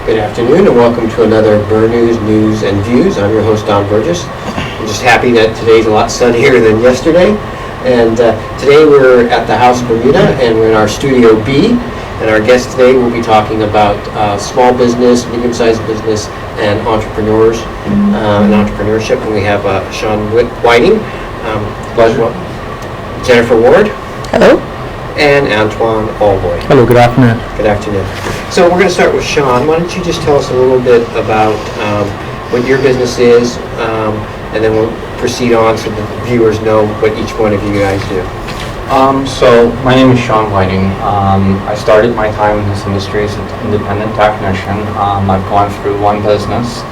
Good afternoon and welcome to another Bermuda News and Views. I'm your host, Don Burgess. I'm just happy that today's a lot sunnier than yesterday. And today we're at the House Bermuda and we're in our Studio B. And our guest today will be talking about small business, medium-sized business, and entrepreneurs and entrepreneurship. And we have Sean Whiting, Pleasure. Jennifer Ward. Hello. And Antoine Allboy. Hello, good afternoon. Good afternoon. So we're going to start with Sean. Why don't you just tell us a little bit about what your business is, and then we'll proceed on so the viewers know what each one of you guys do. So my name is Sean Whiting. I started my time in this industry as an independent technician. I've gone through one business,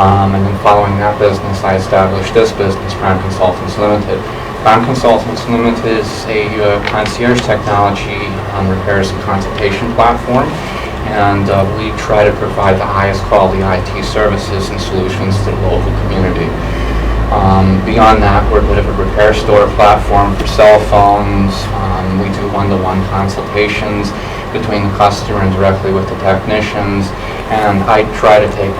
and then following that business, I established this business, Crown Consultants Limited. Crown Consultants Limited is a concierge technology repairs and consultation platform, and we try to provide the highest quality IT services and solutions to the local community. Beyond that, we're a bit of a repair store platform for cell phones. We do one-to-one consultations between the customer and directly with the technicians, and I try to take,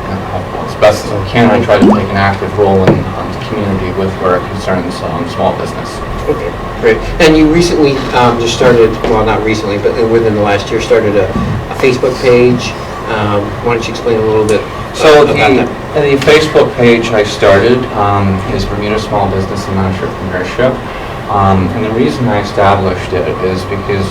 as best as I can, I try to take an active role in the community with where it concerns small business. Okay, great. And you recently just started, well, not recently, but within the last year, started a Facebook page. Why don't you explain a little bit So about that? the Facebook page I started is Bermuda Small Business and Entrepreneurship. And the reason I established it is because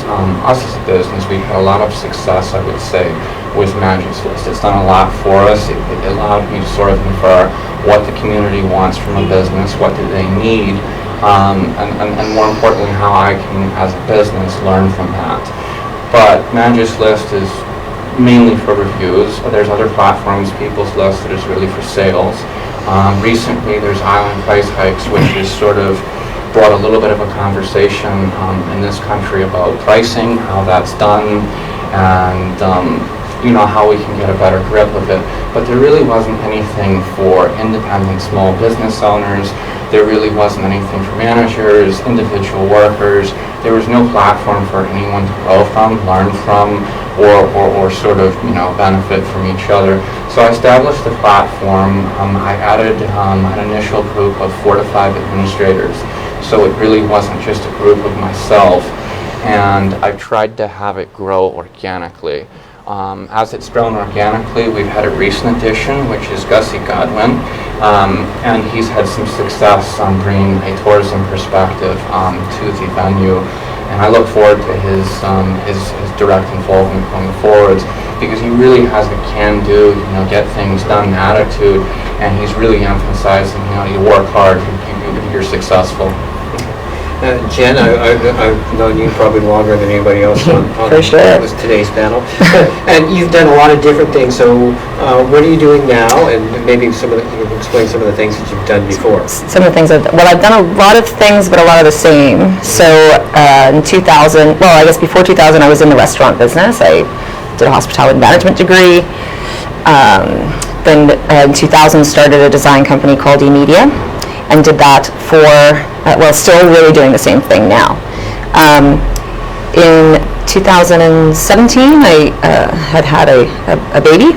us as a business, we've had a lot of success, I would say, with Magic's List. It's done a lot for us. It allowed me to sort of infer what the community wants from a business, what do they need, and more importantly, how I can, as a business, learn from that. But Magic's List is mainly for reviews. There's other platforms, People's List, that is really for sales. Recently, there's Island Price Hikes, which is sort of brought a little bit of a conversation in this country about pricing, how that's done, and how we can get a better grip of it. But there really wasn't anything for independent small business owners. There really wasn't anything for managers, individual workers. There was no platform for anyone to grow from, learn from, or sort of benefit from each other. So I established the platform. I added an initial group of 4 to 5 administrators. So it really wasn't just a group of myself, and I've tried to have it grow organically. As it's grown organically, we've had a recent addition, which is Gussie Godwin, and he's had some success on bringing a tourism perspective to the venue. And I look forward to his direct involvement going forwards, because he really has a can-do, get things done attitude, and he's really emphasizing, you work hard, you're successful. Jen, I've known you probably longer than anybody else on For sure. today's panel. And you've done a lot of different things, so what are you doing now? And maybe you can explain some of the things that you've done before. Some of the things I've done a lot of things, but a lot of the same. So in 2000, well, I guess before 2000, I was in the restaurant business. I did a hospitality management degree. Then in 2000, started a design company called eMedia, and did that for, still really doing the same thing now. In 2017, I had a baby,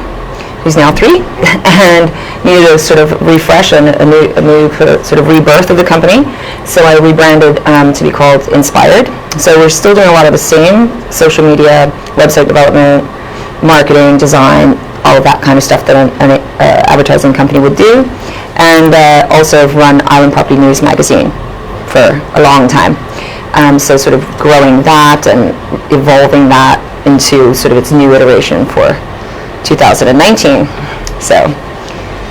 who's now 3, and needed a sort of refresh and a new sort of rebirth of the company. So I rebranded to be called Inspired. So we're still doing a lot of the same social media, website development, marketing, design, all of that kind of stuff that an advertising company would do. And also have run Island Property News magazine for a long time. So sort of growing that and evolving that into sort of its new iteration for 2019. So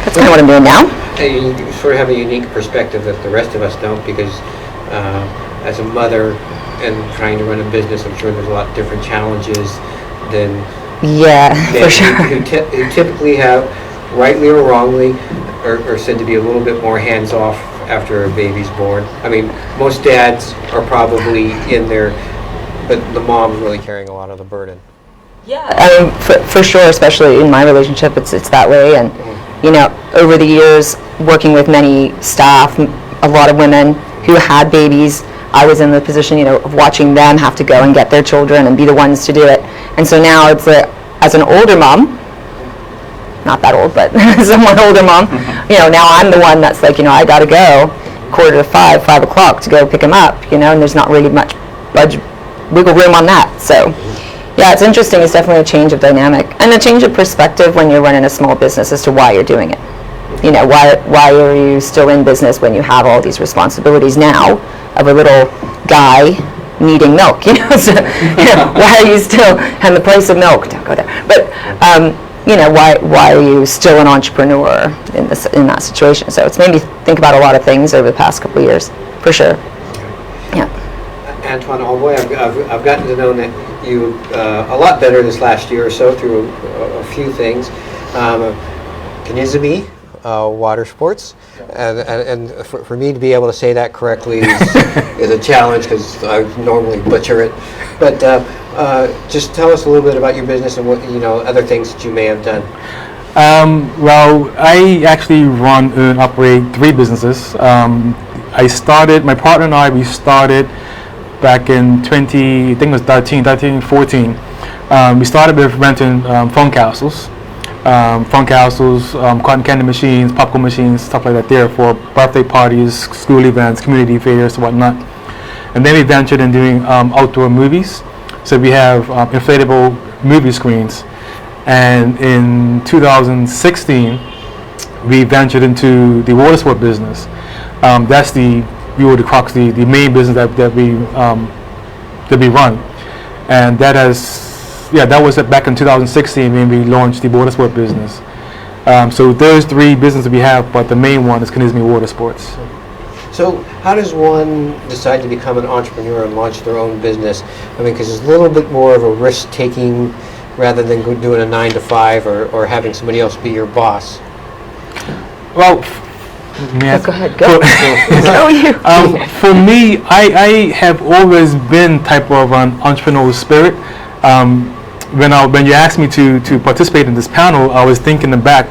that's kind of what I'm doing now. You sort of have a unique perspective that the rest of us don't, because as a mother and trying to run a business, I'm sure there's a lot of different challenges than for sure. Who typically have, rightly or wrongly, are said to be a little bit more hands-off after a baby's born. I mean, most dads are probably in there, but the mom's really carrying a lot of the burden. Yeah, I mean, for sure, especially in my relationship, it's that way. And over the years, working with many staff, a lot of women who had babies, I was in the position, of watching them have to go and get their children and be the ones to do it. And so now it's as an older mom, not that old, but somewhat older mom, now I'm the one that's like, I gotta go 4:45, 5 o'clock to go pick him up, and there's not really much wiggle room on that. So yeah, it's interesting. It's definitely a change of dynamic and a change of perspective when you're running a small business as to why you're doing it. Why are you still in business when you have all these responsibilities now of a little guy needing milk? So, why are you still, and the price of milk, don't go there. But why are you still an entrepreneur in that situation? So it's made me think about a lot of things over the past couple of years, for sure. Yeah. Antoine Alboy, I've gotten to know you a lot better this last year or so through a few things. Kinizumi, water sports, and for me to be able to say that correctly is a challenge because I normally butcher it. But just tell us a little bit about your business and what other things that you may have done. Well, I actually run and operate 3 businesses. My partner and I, we started back in 14. We started with renting phone castles, cotton candy machines, popcorn machines, stuff like that there for birthday parties, school events, community fairs, whatnot. And then we ventured in doing outdoor movies. So we have inflatable movie screens. And in 2016, we ventured into the water sport business. That's the main business that we run. And that was back in 2016 when we launched the water sport business. So those 3 businesses we have, but the main one is Kinizumi Water Sports. So how does one decide to become an entrepreneur and launch their own business? I mean, because it's a little bit more of a risk-taking rather than doing a 9 to 5 or having somebody else be your boss. Well, go ahead. Go. For me, I have always been type of an entrepreneurial spirit. When you asked me to participate in this panel, I was thinking back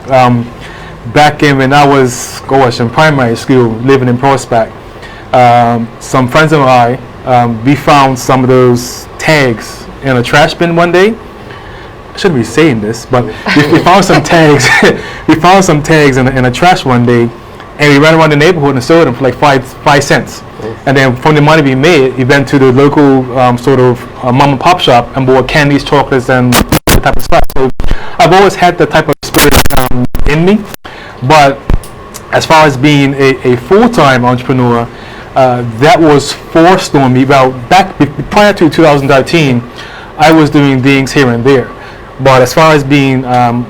in when I was in primary school, living in Prospect. Some friends of mine, we found some of those tags in a trash bin one day. I shouldn't be saying this, but we found some tags. We found some tags in a trash one day, and we ran around the neighborhood and sold them for like 5 cents. And then from the money we made, we went to the local mom and pop shop and bought candies, chocolates, and the type of stuff. So I've always had the type of spirit in me. But as far as being a full-time entrepreneur, that was forced on me. Well, prior to 2013, I was doing things here and there. But as far as being a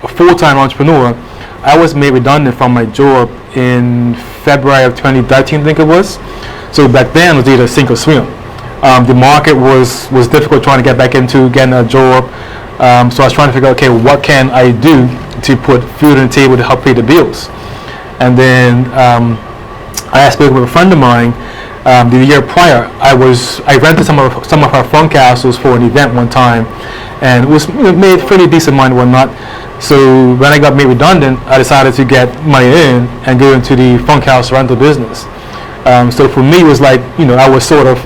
full-time entrepreneur, I was made redundant from my job in February of 2013, I think it was. So back then, it was either sink or swim. The market was difficult trying to get back into getting a job. So I was trying to figure out, okay, what can I do to put food on the table to help pay the bills? And then I spoke with a friend of mine. The year prior, I rented some of her phone castles for an event one time, and it was made pretty decent money and whatnot. So when I got made redundant, I decided to get money in and go into the phone castle rental business. So for me, it was like, I was sort of,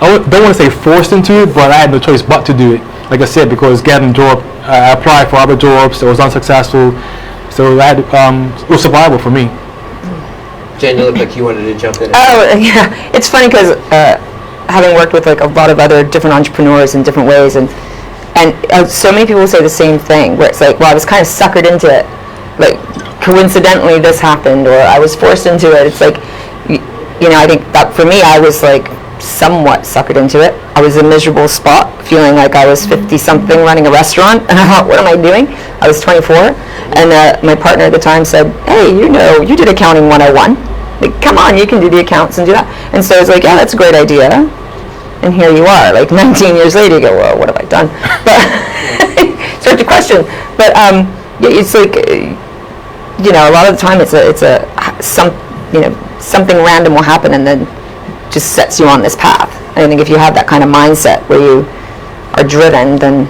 I don't want to say forced into it, but I had no choice but to do it. Like I said, because getting a job, I applied for other jobs, it was unsuccessful. So it was survival for me. Jen, you look like you wanted to jump in. Oh, yeah. It's funny because having worked with like a lot of other different entrepreneurs in different ways, and so many people say the same thing, where it's like, well, I was kind of suckered into it. Like, coincidentally, this happened, or I was forced into it. It's like, I think that for me, I was like somewhat suckered into it. I was in a miserable spot, feeling like I was 50-something running a restaurant, and I thought, what am I doing? I was 24, and my partner at the time said, hey, you did accounting 101. Like, come on, you can do the accounts and do that. And so it's like, yeah, that's a great idea. And here you are, like 19 years later, you go, well, what have I done? But start to question. But it's like, a lot of the time something random will happen and then just sets you on this path. I think if you have that kind of mindset where you are driven, then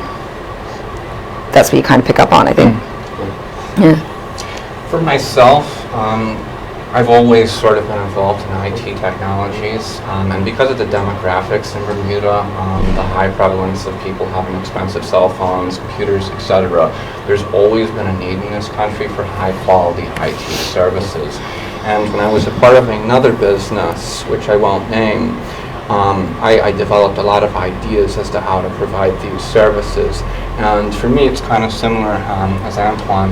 that's what you kind of pick up on, I think. Yeah. For myself, I've always sort of been involved in IT technologies, and because of the demographics in Bermuda, the high prevalence of people having expensive cell phones, computers, etc., there's always been a need in this country for high-quality IT services. And when I was a part of another business, which I won't name, I developed a lot of ideas as to how to provide these services. And for me, it's kind of similar as Antoine.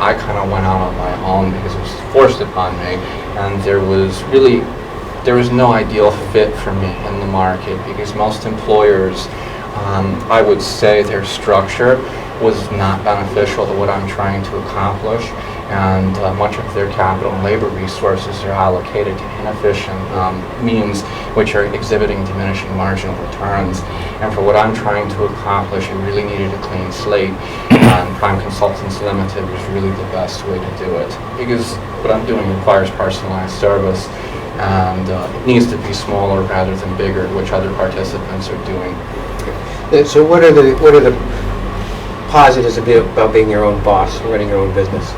I kind of went out on my own because it was forced upon me, and there was no ideal fit for me in the market, because most employers, I would say their structure was not beneficial to what I'm trying to accomplish, and much of their capital and labor resources are allocated to inefficient means which are exhibiting diminishing marginal returns. And for what I'm trying to accomplish, it really needed a clean slate, and Prime Consultants Limited was really the best way to do it, because what I'm doing requires personalized service, and it needs to be smaller rather than bigger, which other participants are doing. So what are the positives about being your own boss, running your own business?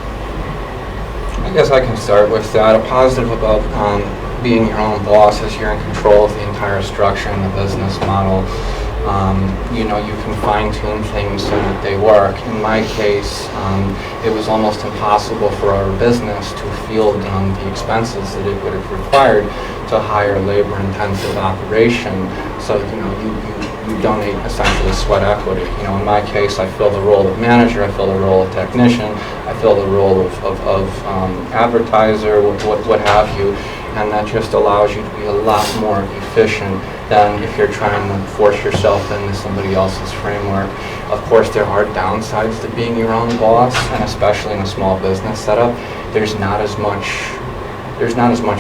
I guess I can start with that. A positive about being your own boss is you're in control of the entire structure and the business model. You can fine-tune things so that they work. In my case, it was almost impossible for our business to field the expenses that it would have required to hire labor-intensive operation. So, you donate essentially sweat equity. In my case, I fill the role of manager, I fill the role of technician, I fill the role of advertiser, what have you, and that just allows you to be a lot more efficient than if you're trying to force yourself into somebody else's framework. Of course, there are downsides to being your own boss, and especially in a small business setup, there's not as much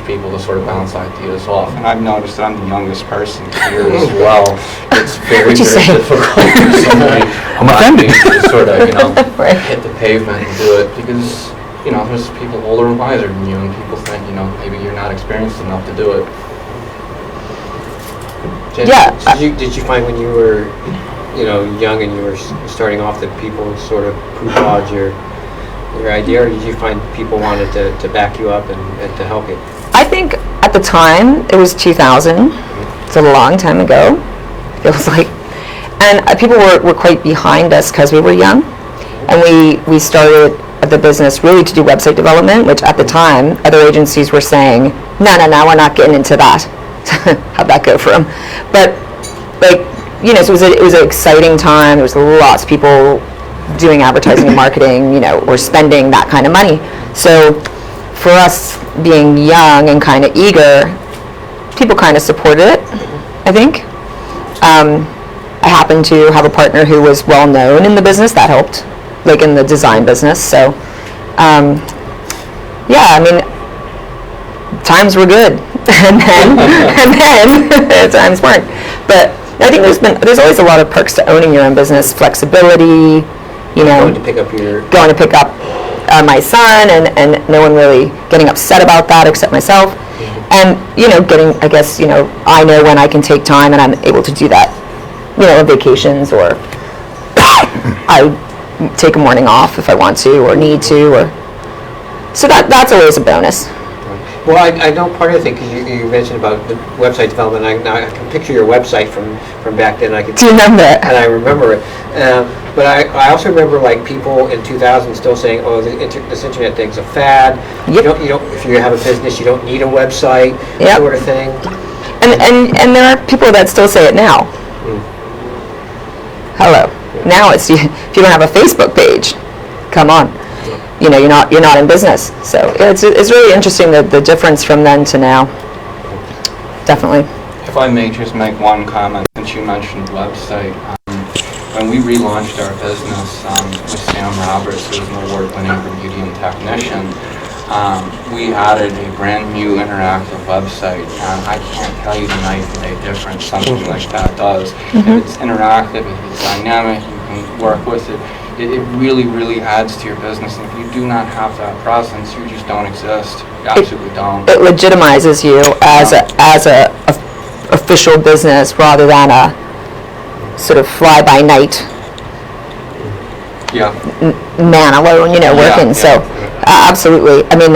people to sort of bounce ideas off. And I've noticed that I'm the youngest person here as well. It's very, very difficult for somebody to sort of, Right. hit the pavement and do it, because, there's people older and wiser than you, and people think, maybe you're not experienced enough to do it. Jen, Yeah. Did you find when you were, young and you were starting off that people sort of poo-pawed your idea, or did you find people wanted to back you up and to help you? I think at the time, it was 2000. It's a long time ago, feels like. And people were quite behind us because we were young. And we started the business really to do website development, which at the time, other agencies were saying, no, we're not getting into that. How'd that go for them? But, so it was an exciting time. There was lots of people doing advertising and marketing, or spending that kind of money. So for us being young and kind of eager, people kind of supported it, I think. I happened to have a partner who was well known in the business. That helped, in the design business. So, times were good, and then times weren't. But I think there's always a lot of perks to owning your own business, flexibility. Going to pick up my son, and no one really getting upset about that except myself. And, getting, I guess, I know when I can take time, and I'm able to do that, on vacations, or I take a morning off if I want to or need to, so that's always a bonus. Well, I know part of the thing, because you mentioned about the website development. I can picture your website from back then. Do you remember it? And I remember it. But I also remember people in 2000 still saying, "Oh, this internet thing's a fad. Yep. You don't. If you have a business, you don't need a website." Yep. Sort of thing. And there are people that still say it now. Hello. Now it's if you don't have a Facebook page, come on. You're not in business. So it's really interesting the difference from then to now. Definitely. If I may just make one comment, since you mentioned website. When we relaunched our business with Sam Roberts, who is an award-winning Bermudian technician, we added a brand new interactive website, and I can't tell you the night and day difference something like that does. If it's interactive, if it's dynamic, you can work with it. It really, really adds to your business. And if you do not have that presence, you just don't exist. You absolutely don't. It legitimizes you as a official business rather than a sort of fly-by-night man alone, working. So absolutely. I mean,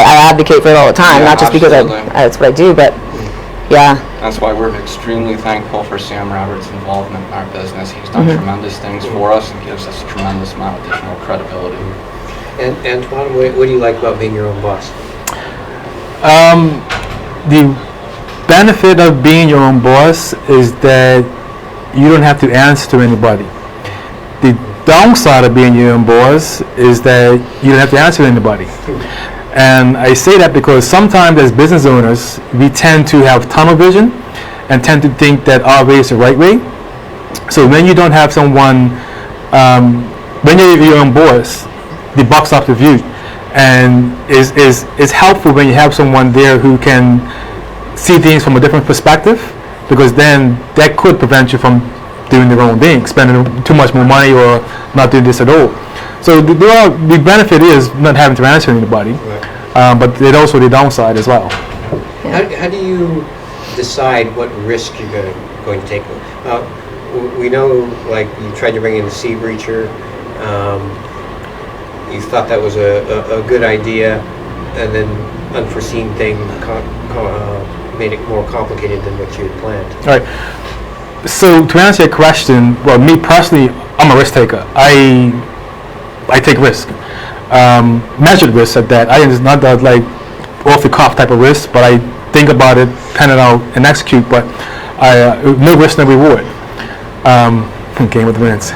I advocate for it all the time, Yeah, not just because absolutely. that's what I do, but yeah. That's why we're extremely thankful for Sam Roberts' involvement in our business. He's done tremendous things for us and gives us a tremendous amount of additional credibility. And Antoine, what do you like about being your own boss? The benefit of being your own boss is that you don't have to answer to anybody. The downside of being your own boss is that you don't have to answer to anybody. And I say that because sometimes as business owners, we tend to have tunnel vision and tend to think that our way is the right way. So when you don't have someone, when you're your own boss, the buck stops with you. And is helpful when you have someone there who can see things from a different perspective, because then that could prevent you from doing the wrong thing, spending too much more money or not doing this at all. So the benefit is not having to answer anybody, but there's also the downside as well. How do you decide what risk you're going to take? We know, like, you tried to bring in the sea breacher. You thought that was a good idea, and then unforeseen thing made it more complicated than what you had planned. All right. So to answer your question, well, me personally, I'm a risk taker. I take risk, measured risk at that. It's not that like off the cuff type of risk, but I think about it, plan it out, and execute. But no risk, no reward. Game with wins.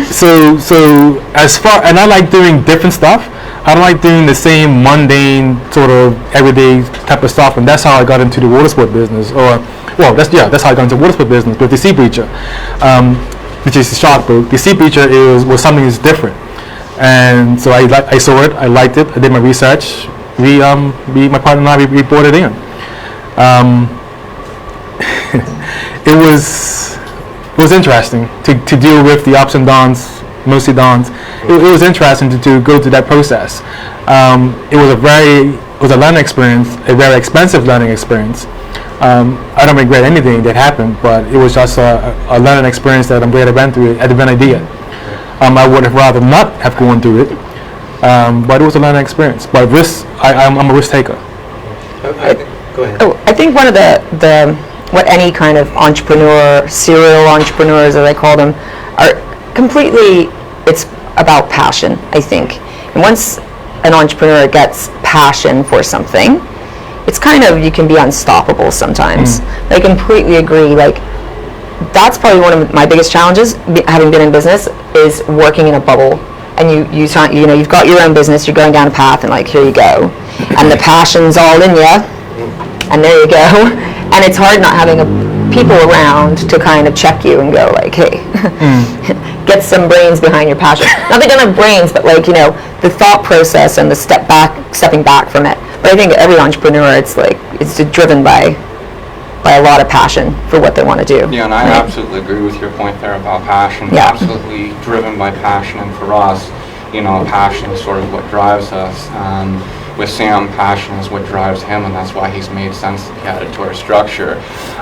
So as far, and I like doing different stuff. I don't like doing the same mundane sort of everyday type of stuff, and that's how I got into the water sport business. That's how I got into water sport business with the sea breacher, which is the shark boat. The sea breacher was something that's different, and so I saw it, I liked it, I did my research. My partner and I, we brought it in. It was interesting to deal with the ups and downs, mostly downs. It was interesting to go through that process. It was a learning experience, a very expensive learning experience. I don't regret anything that happened, but it was just a learning experience that I'm glad I went through it. I didn't idea. I would have rather not have gone through it, but it was a learning experience. But risk, I'm a risk taker. Go ahead. Oh, I think one of the what any kind of entrepreneur, serial entrepreneurs as I call them, are completely, it's about passion, I think. And once an entrepreneur gets passion for something, it's kind of, you can be unstoppable sometimes. I completely agree. Like, that's probably one of my biggest challenges, having been in business, is working in a bubble. And you've got your own business, you're going down a path, and like, here you go. And the passion's all in you, and there you go. And it's hard not having people around to kind of check you and go like, hey, get some brains behind your passion. Not that they don't have brains, but like, the thought process and the stepping back from it. But I think every entrepreneur, it's driven by a lot of passion for what they want to do. Yeah, and I absolutely agree with your point there about passion. Yeah. Absolutely driven by passion, and for us, passion is sort of what drives us. With Sam, passion is what drives him, and that's why he's made sense to be added to our structure.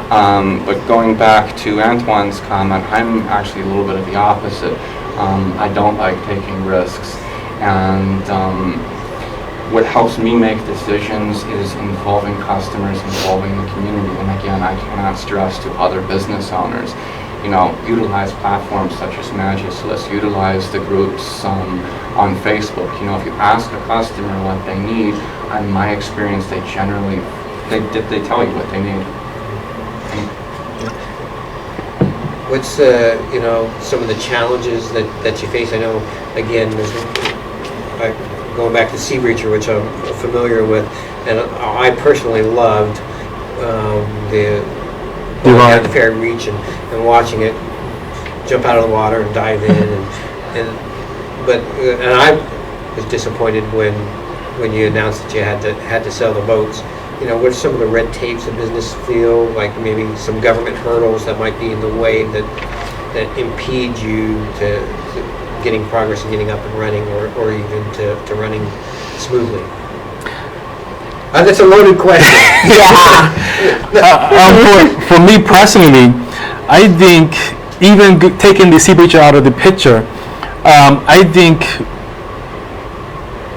But going back to Antoine's comment, I'm actually a little bit of the opposite. I don't like taking risks, and what helps me make decisions is involving customers, involving the community. And again, I cannot stress to other business owners, utilize platforms such as Magicless, utilize the groups on Facebook. If you ask a customer what they need, in my experience, they generally, they tell you what they need. What's some of the challenges that you face? I know, again, going back to Sea Breacher, which I'm familiar with, and I personally loved going down the Ferry Reach and watching it jump out of the water and dive in, and I was disappointed when you announced that you had to sell the boats. What are some of the red tapes of business feel like? Maybe some government hurdles that might be in the way that impede you to getting progress and getting up and running, or even to running smoothly? That's a loaded question. For me personally, I think even taking the sea breacher out of the picture, I think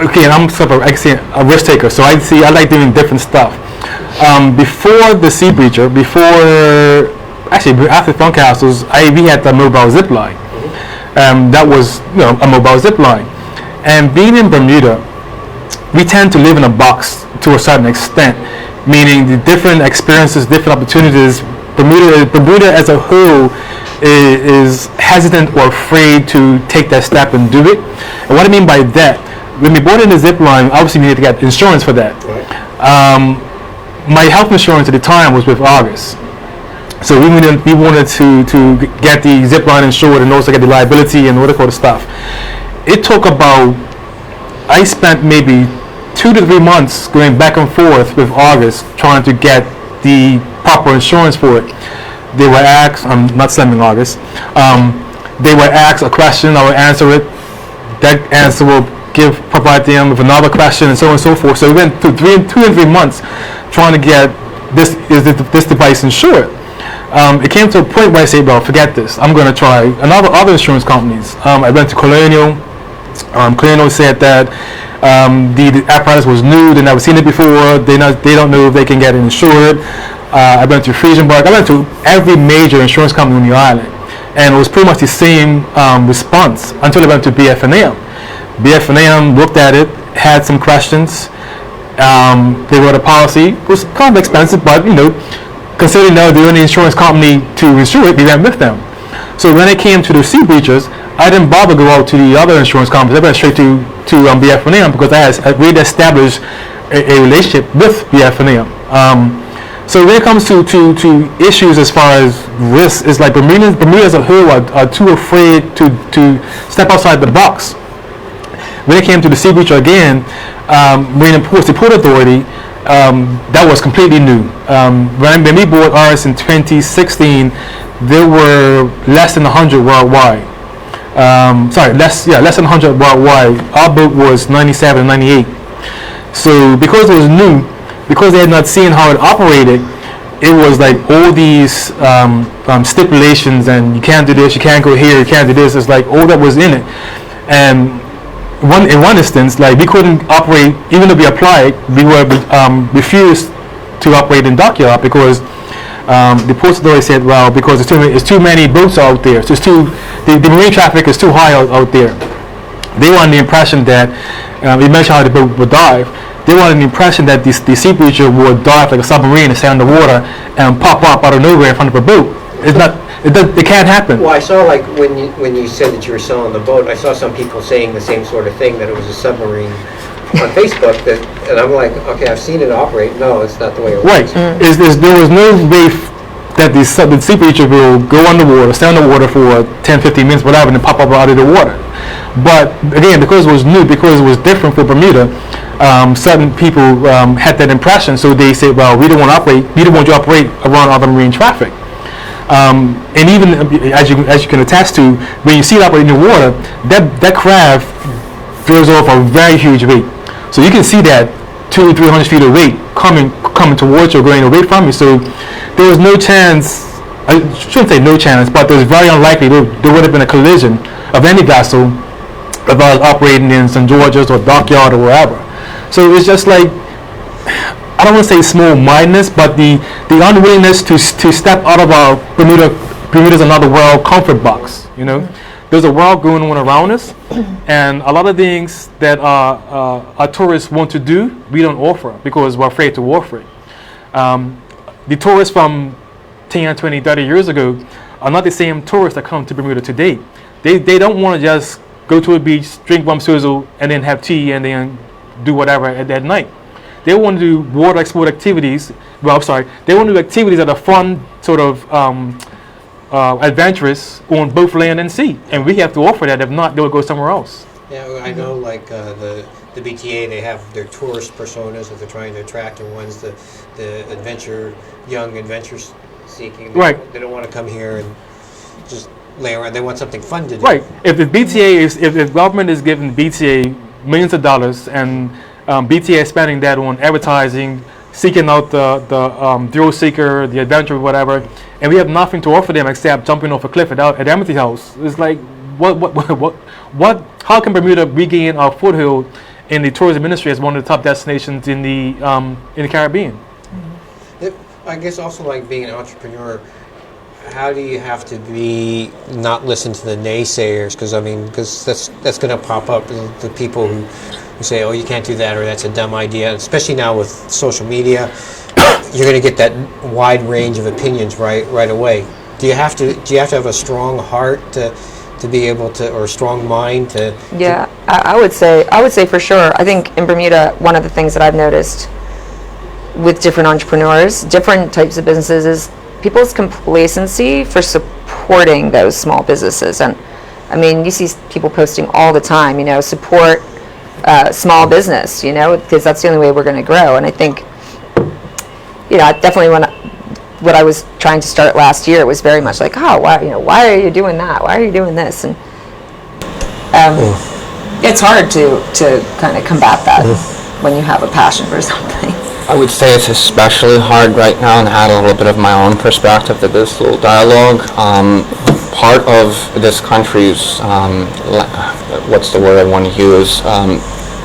okay, I'm sort of a risk taker, so I like doing different stuff. Before the Sea Breacher, after Fun Castles, we had the mobile zip line. That was a mobile zip line, and being in Bermuda, we tend to live in a box to a certain extent, meaning the different experiences, different opportunities. Bermuda as a whole is hesitant or afraid to take that step and do it. And what I mean by that, when we bought in the zip line, obviously we need to get insurance for that. Right. My health insurance at the time was with August. So we wanted to get the zip line insured and also get the liability and all that kind of stuff. It took I spent maybe 2 to 3 months going back and forth with August trying to get the proper insurance for it. They were asked, I'm not slamming August, they were asked a question, I would answer it, that answer will provide them with another question and so on and so forth. So we went through 2 and 3 months trying to get this device insured. It came to a point where I said, well, forget this, I'm going to try other insurance companies. I went to Colonial. Colonial said that the apparatus was new, they never seen it before, they don't know if they can get it insured. I went to Friesenberg. I went to every major insurance company on the island, and it was pretty much the same response until I went to BF&M. BF&M looked at it, had some questions. They wrote a policy. It was kind of expensive, but considering they're the only insurance company to insure it, we went with them. So when it came to the Sea Breachers, I didn't bother go out to the other insurance companies. I went straight to BF&M because I had really established a relationship with BF&M. So when it comes to issues as far as risk, it's like Bermuda as a whole are too afraid to step outside the box. When it came to the Sea Breacher again, Marine and Ports, the Port Authority, that was completely new. When we bought ours in 2016, there were less than 100 worldwide. Less than 100 worldwide. Our boat was 97, 98. So because it was new, because they had not seen how it operated, it was like all these stipulations, and you can't do this, you can't go here, you can't do this. It's like all that was in it. And in one instance, like we couldn't operate, even though we applied, we were refused to operate in dockyard because the Port Authority said, well, because there's too many boats out there, so the marine traffic is too high out there. They were under the impression that, we mentioned how the boat would dive, they were under the impression that the Sea Breacher would dive like a submarine and stay underwater and pop up out of nowhere in front of a boat. It can't happen. Well, I saw like when you said that you were selling the boat, I saw some people saying the same sort of thing, that it was a submarine on Facebook, and I'm like, okay, I've seen it operate. No, it's not the way it Right. works. There was no way that the Sea Breacher will go underwater, stay underwater for 10, 15 minutes, whatever, and then pop up out of the water. But again, because it was new, because it was different for Bermuda, certain people had that impression. So they said, well, we don't want you to operate around other marine traffic. And even as you can attest to, when you see it operating in the water, that craft throws off a very huge weight. So you can see that 200-300 feet of weight coming towards you, or going away from you. So there was no chance. I shouldn't say no chance, but it was very unlikely there would have been a collision of any vessel if I was operating in St. George's or Dockyard or wherever. So it's just like, I don't want to say small-mindedness, but the unwillingness to step out of our Bermuda's another world comfort box. There's a world going on around us, and a lot of things that our tourists want to do, we don't offer because we're afraid to offer it. The tourists from 10, 20, 30 years ago are not the same tourists that come to Bermuda today. They don't want to just go to a beach, drink rum swizzle, and then have tea and then do whatever at that night. They want to do water sport activities. They want to do activities that are fun, sort of adventurous on both land and sea. And we have to offer that. If not, they will go somewhere else. Yeah, I know, like the BTA, they have their tourist personas that they're trying to attract, and one's the young adventure seeking. They don't want to come here and just lay around. They want something fun to do. Right. If the government is giving BTA millions of dollars, and BTA is spending that on advertising, seeking out the thrill seeker, the adventure, whatever, and we have nothing to offer them except jumping off a cliff at Amity House. It's like, what? How can Bermuda regain our foothold in the tourism industry as one of the top destinations in the Caribbean. I guess also like being an entrepreneur, how do you have to be not listen to the naysayers? Because that's going to pop up, the people who say, oh, you can't do that, or that's a dumb idea. Especially now with social media, you're going to get that wide range of opinions right away. Do you have to have a strong heart to be able to, or a strong mind to? Yeah, I would say for sure. I think in Bermuda, one of the things that I've noticed with different entrepreneurs, different types of businesses, is people's complacency for supporting those small businesses. And I mean, you see people posting all the time, support small business, because that's the only way we're going to grow. And I think, definitely what I was trying to start last year was very much like, oh, why are you doing that? Why are you doing this? And it's hard to kind of combat that when you have a passion for something. I would say it's especially hard right now, and add a little bit of my own perspective to this little dialogue. Part of this country's, what's the word I want to use,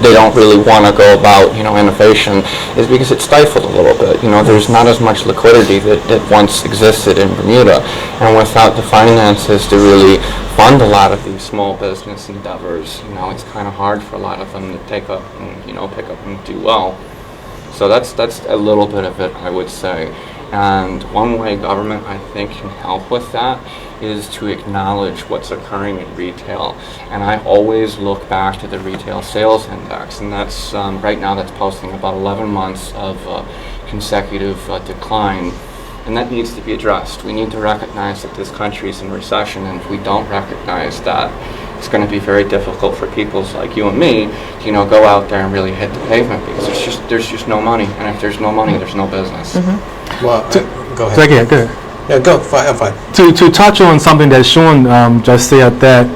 they don't really want to go about, innovation, is because it's stifled a little bit. There's not as much liquidity that once existed in Bermuda, and without the finances to really fund a lot of these small business endeavors, it's kind of hard for a lot of them to take up and, pick up and do well. So that's a little bit of it, I would say. And one way government, I think, can help with that is to acknowledge what's occurring in retail. And I always look back to the retail sales index, and that's right now that's posting about 11 months of consecutive decline. And that needs to be addressed. We need to recognize that this country is in recession, and if we don't recognize that, it's going to be very difficult for people like you and me to, go out there and really hit the pavement, because there's just no money, and if there's no money, there's no business. Well, go ahead. So, yeah, go ahead. Yeah, go. Fine. To touch on something that Sean just said, that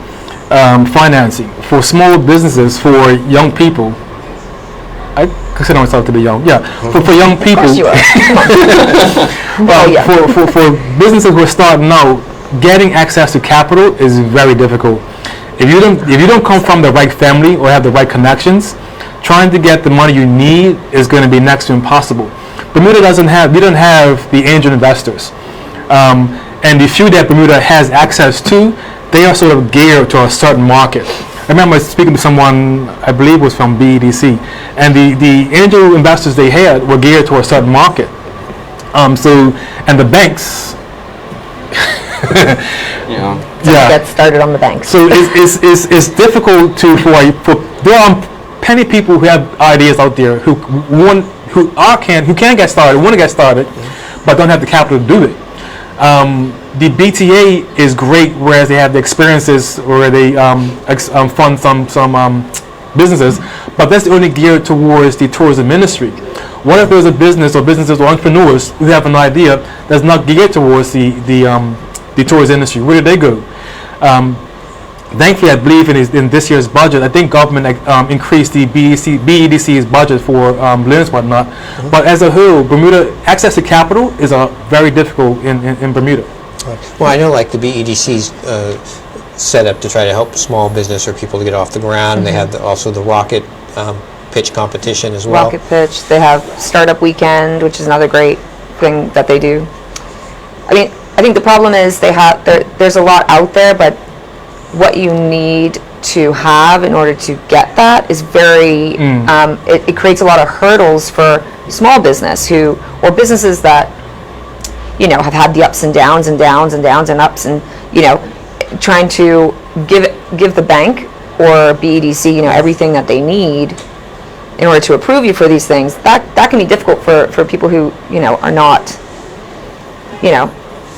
financing for small businesses, for young people, I consider myself to be young. Yeah, for young people. Of course you are. For businesses who are starting out, getting access to capital is very difficult. If you don't come from the right family or have the right connections, trying to get the money you need is going to be next to impossible. Bermuda we don't have the angel investors, and the few that Bermuda has access to, they are sort of geared to a certain market. I remember speaking to someone, I believe was from BEDC, and the angel investors they had were geared to a certain market. And the banks. Get started on the banks. So it's difficult for there are plenty of people who have ideas out there who can get started, want to get started, but don't have the capital to do it. The BTA is great, whereas they have the experiences where they fund some businesses, but that's only geared towards the tourism industry. What if there's a business or businesses or entrepreneurs who have an idea that's not geared towards the tourism industry? Where do they go? Thankfully, I believe in this year's budget, I think government increased the BEDC's budget for loans and whatnot. But as a whole, Bermuda, access to capital is very difficult in Bermuda. Well, I know like the BEDC's set up to try to help small business or people to get off the ground. And they have also the rocket pitch competition as well. Rocket pitch. They have Startup Weekend, which is another great thing that they do. I think the problem is there's a lot out there, but what you need to have in order to get that is very, it creates a lot of hurdles for small business or businesses that, have had the ups and downs and downs and downs and ups, and, trying to give the bank or BEDC, everything that they need in order to approve you for these things. That can be difficult for people who, are not,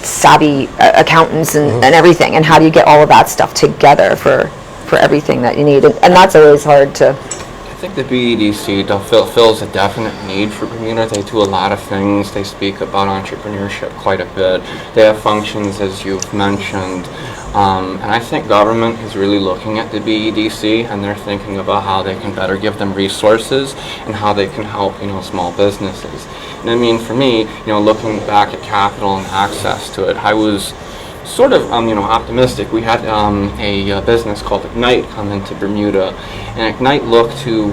savvy accountants and everything, and how do you get all of that stuff together for everything that you need, and that's always hard to. I think the BEDC fills a definite need for Bermuda. They do a lot of things. They speak about entrepreneurship quite a bit. They have functions, as you've mentioned, and I think government is really looking at the BEDC, and they're thinking about how they can better give them resources and how they can help small businesses. And I mean, for me, looking back at capital and access to it, I was sort of optimistic. We had a business called Ignite come into Bermuda, and Ignite looked to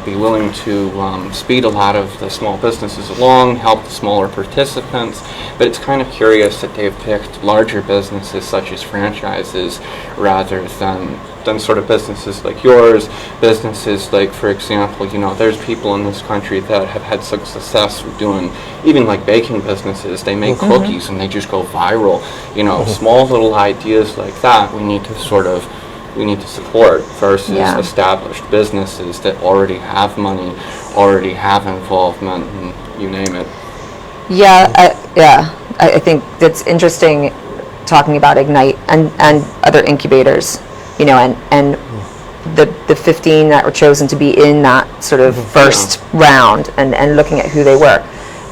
be willing to speed a lot of the small businesses along, help the smaller participants. But it's kind of curious that they've picked larger businesses such as franchises rather than sort of businesses like yours, businesses like, for example, there's people in this country that have had success with doing even like baking businesses. They make cookies and they just go viral. Small little ideas like that we need to support versus established businesses that already have money, already have involvement, and you name it. I think that's interesting talking about Ignite and other incubators, and the 15 that were chosen to be in that sort of first round and looking at who they were.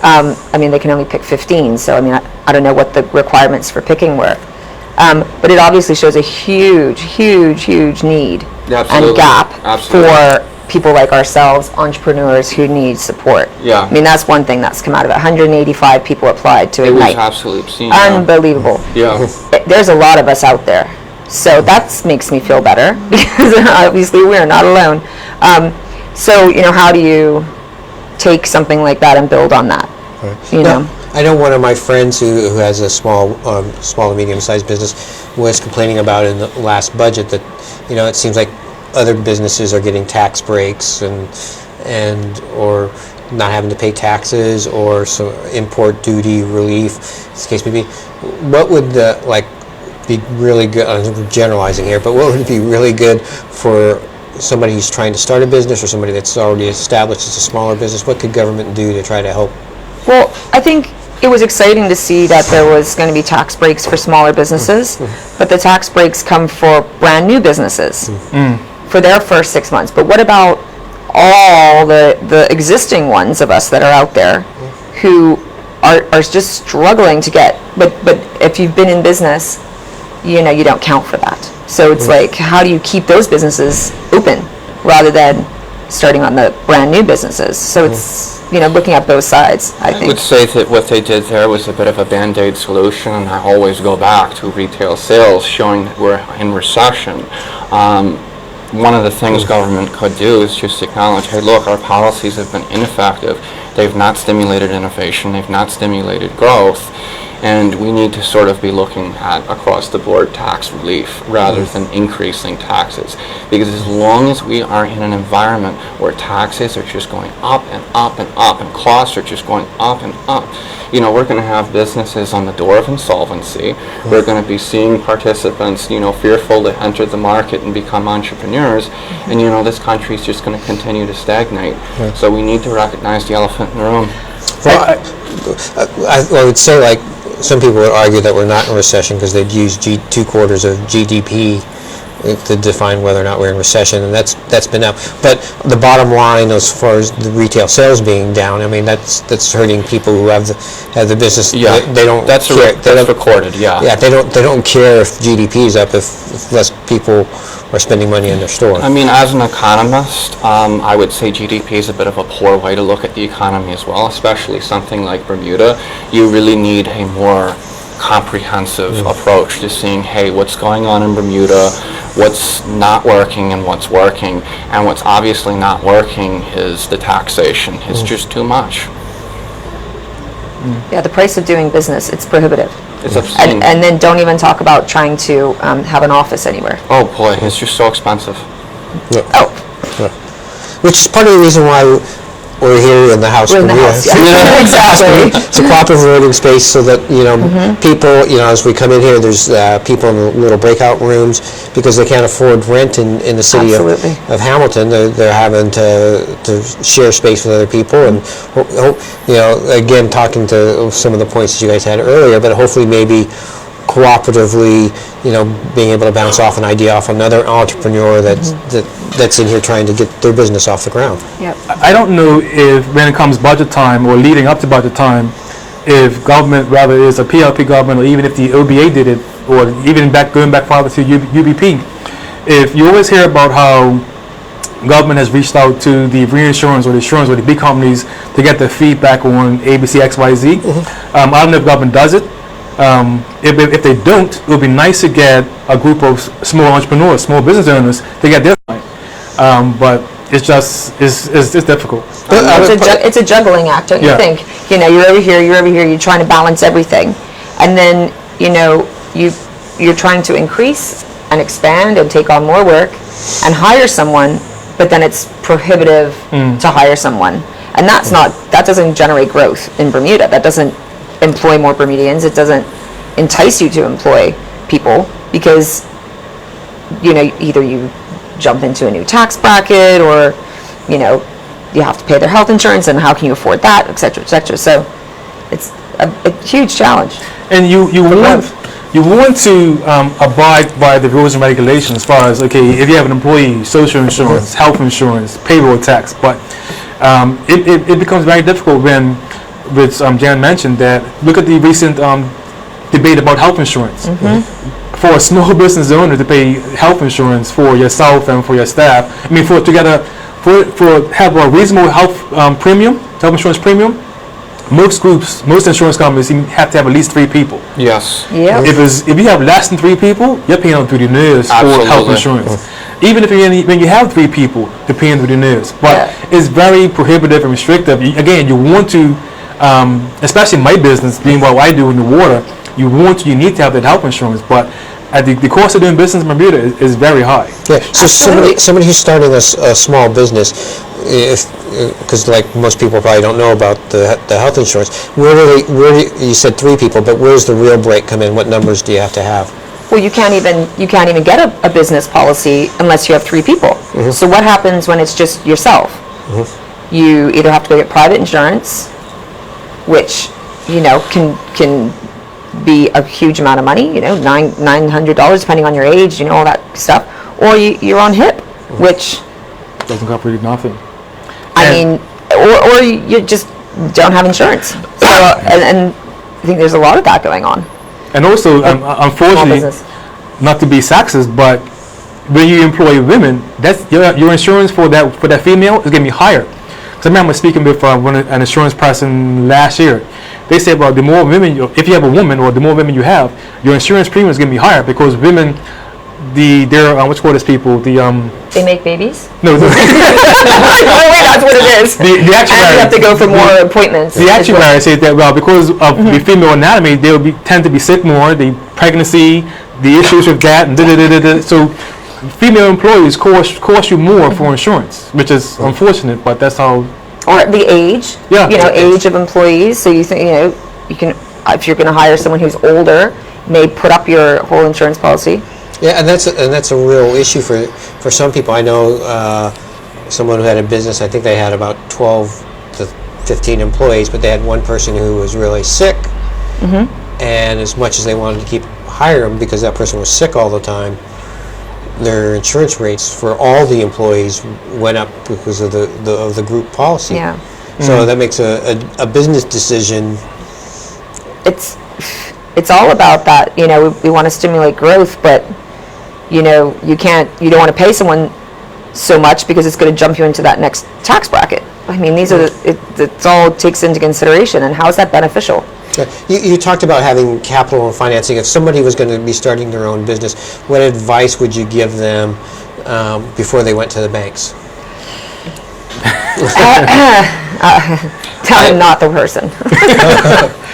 They can only pick 15, so I don't know what the requirements for picking were. But it obviously shows a huge need and gap for people like ourselves, entrepreneurs who need support. Yeah. That's one thing that's come out of it. 185 people applied to Ignite. It was absolutely obscene. Unbelievable. Yeah. There's a lot of us out there. So that makes me feel better because obviously we're not alone. So how do you take something like that and build on that? Right. I know one of my friends who has a small to medium-sized business was complaining about in the last budget that it seems like other businesses are getting tax breaks and or not having to pay taxes or some import duty relief, as the case may be. What would be really good? I'm generalizing here, but what would be really good for somebody who's trying to start a business or somebody that's already established as a smaller business? What could government do to try to help? Well, I think it was exciting to see that there was going to be tax breaks for smaller businesses, but the tax breaks come for brand new businesses for their first 6 months. But what about all the existing ones of us that are out there who are just struggling to get, but if you've been in business, you don't count for that. So it's like, how do you keep those businesses open rather than starting on the brand new businesses? So it's, looking at both sides, I think. I would say that what they did there was a bit of a Band-Aid solution, and I always go back to retail sales showing that we're in recession. One of the things government could do is just acknowledge, hey, look, our policies have been ineffective. They've not stimulated innovation. They've not stimulated growth. And we need to sort of be looking at across-the-board tax relief rather than increasing taxes. Because as long as we are in an environment where taxes are just going up and up and up and costs are just going up and up, we're going to have businesses on the door of insolvency. We're going to be seeing participants, fearful to enter the market and become entrepreneurs. And, this country is just going to continue to stagnate. So we need to recognize the elephant in the room. Well, I would say, some people would argue that we're not in a recession because they'd use 2 quarters of GDP to define whether or not we're in recession, and that's been up. But the bottom line, as far as the retail sales being down, that's hurting people who have the business. Yeah, they don't. That's recorded. Yeah. Yeah, they don't care if GDP is up if less people are spending money in their store. As an economist, I would say GDP is a bit of a poor way to look at the economy as well, especially something like Bermuda. You really need a more comprehensive approach to seeing, hey, what's going on in Bermuda, what's not working and what's working, and what's obviously not working is the taxation. It's just too much. Yeah, the price of doing business, it's prohibitive. It's obscene. And then don't even talk about trying to have an office anywhere. Oh boy, it's just so expensive. Yeah. Which is part of the reason why we're here in the house. We're in the house, yeah. Exactly. It's a cooperative voting space so that, people, as we come in here, there's people in the little breakout rooms because they can't afford rent in the city of Hamilton. They're having to share space with other people. And, again, talking to some of the points that you guys had earlier, but hopefully maybe cooperatively, being able to bounce off an idea off another entrepreneur that's in here trying to get their business off the ground. Yep. I don't know if when it comes budget time or leading up to budget time, if government, rather is a PLP government, or even if the OBA did it, or even going back farther to UBP, if you always hear about how government has reached out to the reinsurance or the insurance or the big companies to get their feedback on ABC, XYZ. I don't know if government does it. If they don't, it would be nice to get a group of small entrepreneurs, small business owners to get their line. But it's difficult. It's a juggling act, don't you Yeah. think? You're over here, you're trying to balance everything. And then, you're trying to increase and expand and take on more work and hire someone, but then it's prohibitive to hire someone. And that doesn't generate growth in Bermuda. That doesn't employ more Bermudians. It doesn't entice you to employ people because, either you jump into a new tax bracket or, you have to pay their health insurance, and how can you afford that, et cetera, et cetera. So it's a huge challenge. And you want to abide by the rules and regulations as far as, okay, if you have an employee, social insurance, health insurance, payroll tax, but it becomes very difficult when, which Jan mentioned, that look at the recent debate about health insurance. For a small business owner to pay health insurance for yourself and for your staff, for have a reasonable health insurance premium, most insurance companies have to have at least 3 people. Yes. Yeah. If you have less than 3 people, you're paying through the nose for health Absolutely. insurance. Even when you have 3 people, you're paying through the nose. But it's very prohibitive and restrictive. Again, you want to, especially my business, being what I do in the water, you need to have that health insurance. But at the cost of doing business in Bermuda is very high. Yeah. So somebody who's starting a small business, because like most people probably don't know about the health insurance. You said 3 people, but where's the real break come in? What numbers do you have to have? Well, you can't even get a business policy unless you have 3 people. So what happens when it's just yourself? You either have to go get private insurance, which can be a huge amount of money, $900 depending on your age, all that stuff, or you're on HIP, which Doesn't cover nothing. or you just don't have insurance. So and I think there's a lot of that going on. And also, Small unfortunately, business. not to be sexist, but when you employ women, that's your insurance for that female is going to be higher. Because I remember speaking with an insurance person last year. They said, well, the more women, if you have a woman, or the more women you have, your insurance premium is going to be higher because women, they're what's called as people, They make babies? no, That's what it is. the And you actuary. have to go for more appointments. The as well. actuary said that, well, because of the female anatomy, they'll tend to be sick more, the pregnancy, the issues with that, and so female employees cost you more for insurance, which is unfortunate, but that's how. Or the age, Yeah. age of employees. So you think, you can, if you're going to hire someone who's older, may put up your whole insurance policy. Yeah, and that's a real issue for some people. I know someone who had a business. I think they had about 12 to 15 employees, but they had one person who was really sick. And as much as they wanted to hire him because that person was sick all the time, their insurance rates for all the employees went up because of the group policy. Yeah. So that makes a business decision. It's all about that. We want to stimulate growth, but you don't want to pay someone so much because it's going to jump you into that next tax bracket. These are it's all takes into consideration, and how is that beneficial? You talked about having capital and financing. If somebody was going to be starting their own business, what advice would you give them before they went to the banks? I'm not the person.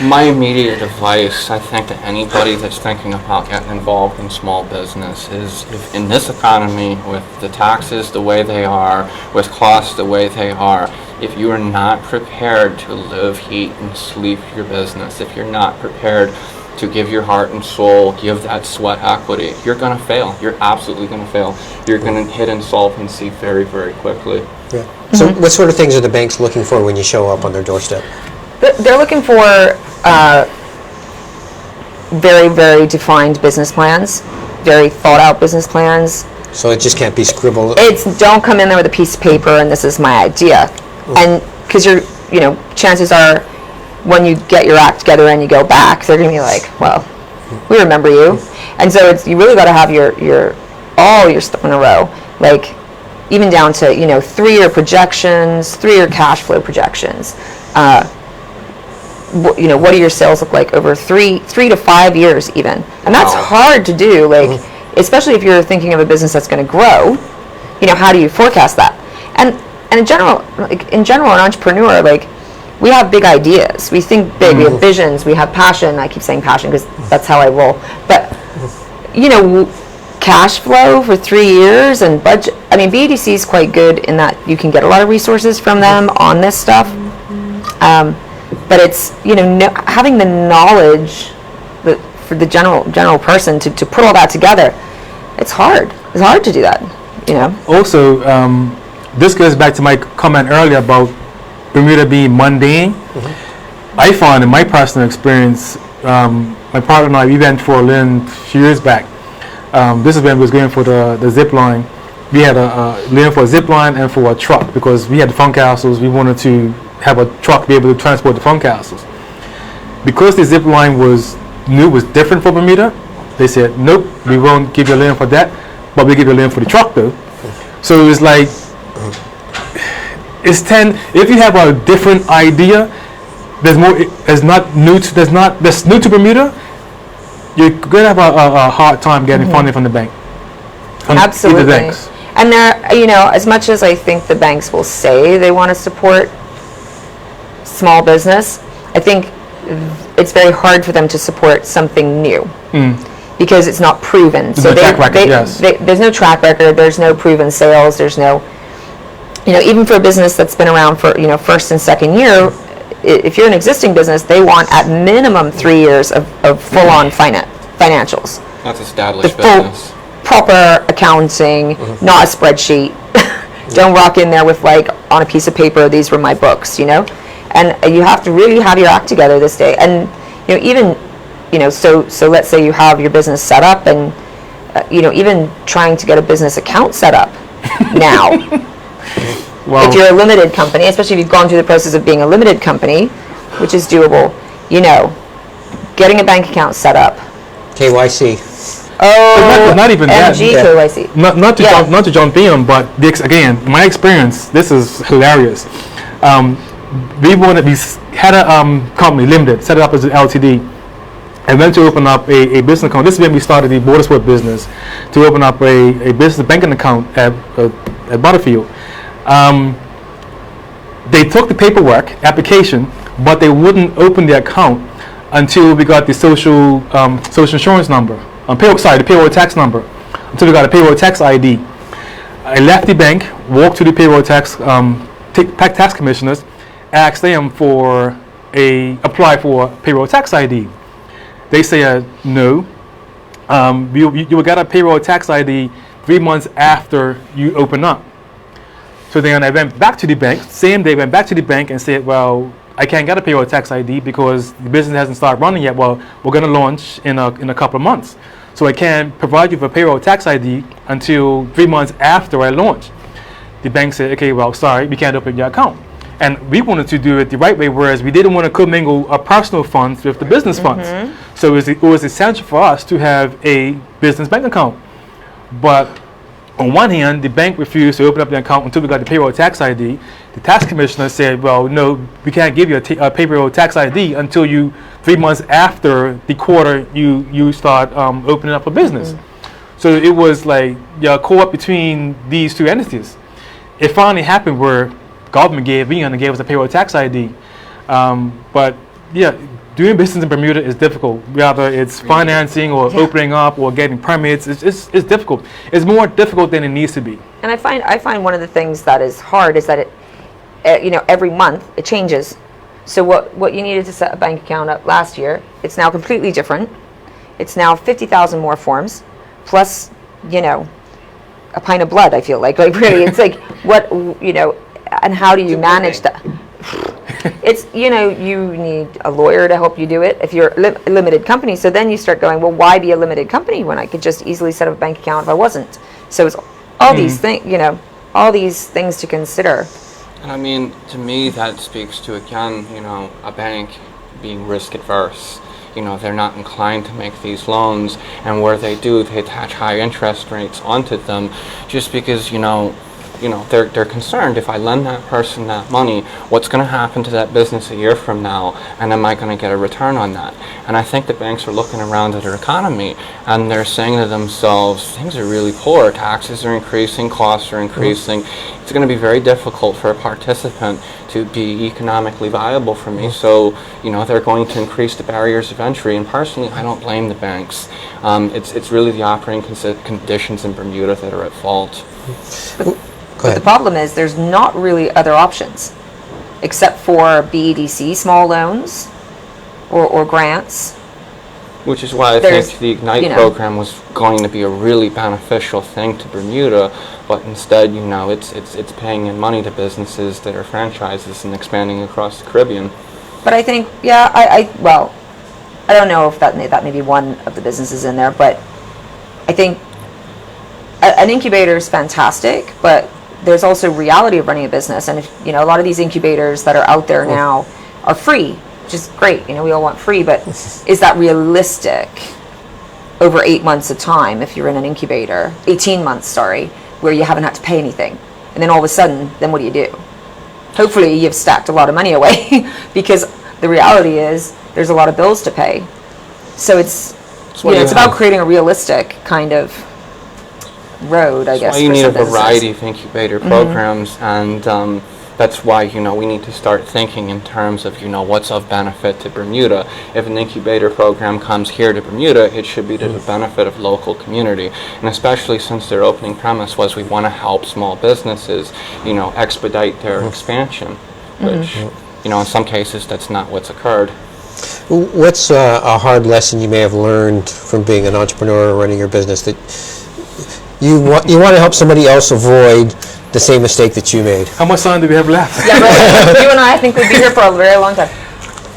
My immediate advice, I think, to anybody that's thinking about getting involved in small business is, if in this economy, with the taxes the way they are, with costs the way they are, if you are not prepared to live, eat, and sleep your business, if you're not prepared to give your heart and soul, give that sweat equity, you're going to fail. You're absolutely going to fail. You're going to hit insolvency very, very quickly. Yeah. So what sort of things are the banks looking for when you show up on their doorstep? They're looking for very, very defined business plans, very thought out business plans. So it just can't be scribbled. It's don't come in there with a piece of paper and this is my idea. And because chances are when you get your act together and you go back, they're going to be like, well, we remember you. And so you really got to have all your stuff in a row, like even down to 3-year projections, 3-year cash flow projections. what do your sales look like over 3 to 5 years even? And that's hard to do, like, especially if you're thinking of a business that's going to grow. How do you forecast that? And in general, an entrepreneur, like, we have big ideas. We think big. We have visions. We have passion. I keep saying passion because that's how I roll. But cash flow for 3 years and budget. I mean, BDC is quite good in that you can get a lot of resources from them on this stuff. But it's having the knowledge that for the general person to put all that together. It's hard. It's hard to do that. Also, this goes back to my comment earlier about Bermuda being mundane. I found in my personal experience, my partner and I, we went for a lane a few years back. This is when we was going for the zip line. We had a lane for a zip line and for a truck because we had the fund castles. We wanted to have a truck to be able to transport the fund castles. Because the zip line was different for Bermuda, they said, nope, we won't give you a lane for that, but we'll give you a lane for the truck though. So it was like, if you have a different idea, that's new to Bermuda, you're going to have a hard time getting funding from the bank. Absolutely. Banks. And as much as I think the banks will say they want to support small business, I think it's very hard for them to support something new because it's not proven. There's no track record, yes. There's no track record. There's no proven sales. There's no, even for a business that's been around for first and second year, if you're an existing business, they want at minimum 3 years of full-on financials. That's established The full, business. proper accounting, not a spreadsheet. Don't rock in there with like on a piece of paper, these were my books, And you have to really have your act together this day. And even so let's say you have your business set up, and even trying to get a business account set up now. Well, if you're a limited company, especially if you've gone through the process of being a limited company, which is doable, getting a bank account set up. KYC. Oh, not even that. MG KYC. Not to jump in, but again, my experience, this is hilarious. We had a company, limited, set it up as an LTD, and went to open up a business account. This is when we started the border sport business, to open up a business banking account at Butterfield. They took the paperwork application, but they wouldn't open the account until we got the social insurance number, the payroll tax number, until we got a payroll tax ID. I left the bank, walked to the payroll tax commissioners, asked them apply for payroll tax ID. They said no. You will get a payroll tax ID 3 months after you open up. So then I went back to the bank, same day went back to the bank and said, well, I can't get a payroll tax ID because the business hasn't started running yet. Well, we're going to launch in a couple of months. So I can't provide you with a payroll tax ID until 3 months after I launch. The bank said, okay, well, sorry, we can't open your account. And we wanted to do it the right way, whereas we didn't want to commingle our personal funds with the business funds. So it was essential for us to have a business bank account. But on one hand, the bank refused to open up the account until we got the payroll tax ID. The tax commissioner said, well, no, we can't give you a payroll tax ID until 3 months after the quarter you start opening up a business. So it was like caught between these two entities. It finally happened where government gave us a payroll tax ID. But yeah, doing business in Bermuda is difficult. Whether it's financing or opening up or getting permits, it's difficult. It's more difficult than it needs to be. And I find one of the things that is hard is that it, every month it changes. So what you needed to set a bank account up last year, it's now completely different. It's now 50,000 more forms, plus a pint of blood. I feel like really, it's like what and how do you manage that? It's you need a lawyer to help you do it if you're a limited company. So then you start going, well, why be a limited company when I could just easily set up a bank account if I wasn't? So it's all these things, all these things to consider. And I mean, to me, that speaks to, again, a bank being risk adverse. They're not inclined to make these loans, and where they do, they attach high interest rates onto them, just because, they're concerned, if I lend that person that money, what's going to happen to that business a year from now, and am I going to get a return on that? And I think the banks are looking around at their economy, and they're saying to themselves, things are really poor, taxes are increasing, costs are increasing, it's going to be very difficult for a participant to be economically viable for me, so they're going to increase the barriers of entry, and personally I don't blame the banks. It's really the operating conditions in Bermuda that are at fault. But the problem is there's not really other options except for BEDC, small loans, or grants. Which is why I think the Ignite program was going to be a really beneficial thing to Bermuda, but instead, it's paying in money to businesses that are franchises and expanding across the Caribbean. But I think, I don't know if that may be one of the businesses in there, but I think an incubator is fantastic, but there's also reality of running a business, and if, a lot of these incubators that are out there now are free, which is great. We all want free, but is that realistic over 8 months of time if you're in an incubator? 18 months, sorry, where you haven't had to pay anything, and then all of a sudden, then what do? Hopefully, you've stacked a lot of money away because the reality is there's a lot of bills to pay. So it's about creating a realistic kind of road, I guess. That's why you need a variety of incubator programs, and that's why we need to start thinking in terms of what's of benefit to Bermuda. If an incubator program comes here to Bermuda, it should be to the benefit of local community, and especially since their opening premise was we want to help small businesses, expedite their expansion, which in some cases that's not what's occurred. What's a hard lesson you may have learned from being an entrepreneur or running your business that you want to help somebody else avoid the same mistake that you made? How much time do we have left? Yeah, but you and I think we'd be here for a very long time.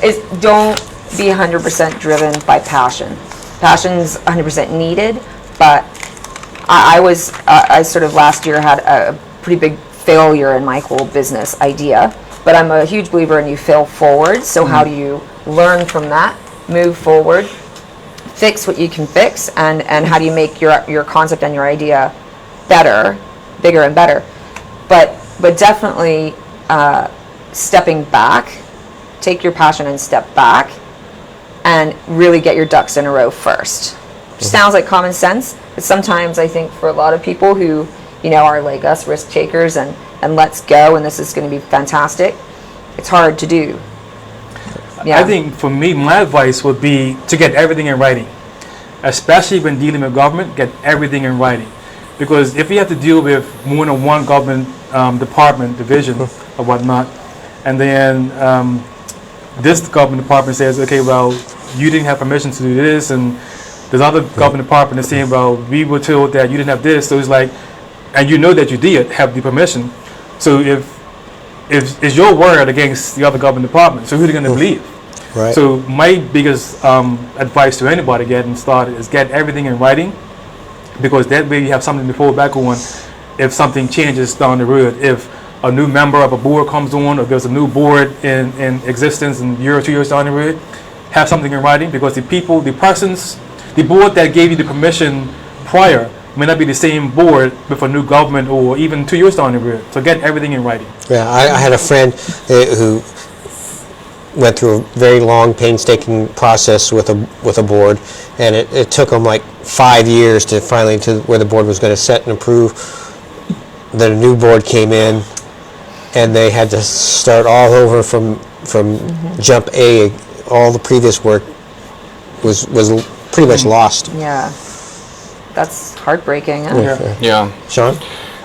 Is don't be 100% driven by passion. Passion's 100% needed, but I sort of last year had a pretty big failure in my whole business idea, but I'm a huge believer in you fail forward, so how do you learn from that, move forward, fix what you can fix, and how do you make your concept and your idea better, bigger and better. But definitely stepping back, take your passion and step back and really get your ducks in a row first. Which sounds like common sense, but sometimes I think for a lot of people who are like us, risk takers and let's go and this is going to be fantastic, it's hard to do. Yeah. I think for me, my advice would be to get everything in writing, especially when dealing with government. Get everything in writing, because if you have to deal with more than one government department, division, or whatnot, and then this government department says, okay, well, you didn't have permission to do this, and there's other government department that's saying, well, we were told that you didn't have this, so it's like, and that you did have the permission, so if it's your word against the other government department, so who are they going to believe? Right. So my biggest advice to anybody getting started is get everything in writing, because that way you have something to fall back on if something changes down the road. If a new member of a board comes on, or there's a new board in existence in a year or 2 years down the road, have something in writing, because the board that gave you the permission prior may not be the same board with a new government or even 2 years down the road. So get everything in writing. Yeah, I had a friend who went through a very long, painstaking process with a board, and it took him like 5 years to finally to where the board was going to set and approve. Then a new board came in, and they had to start all over from jump A. All the previous work was pretty much lost. Yeah. That's heartbreaking. Huh? Yeah. Sean?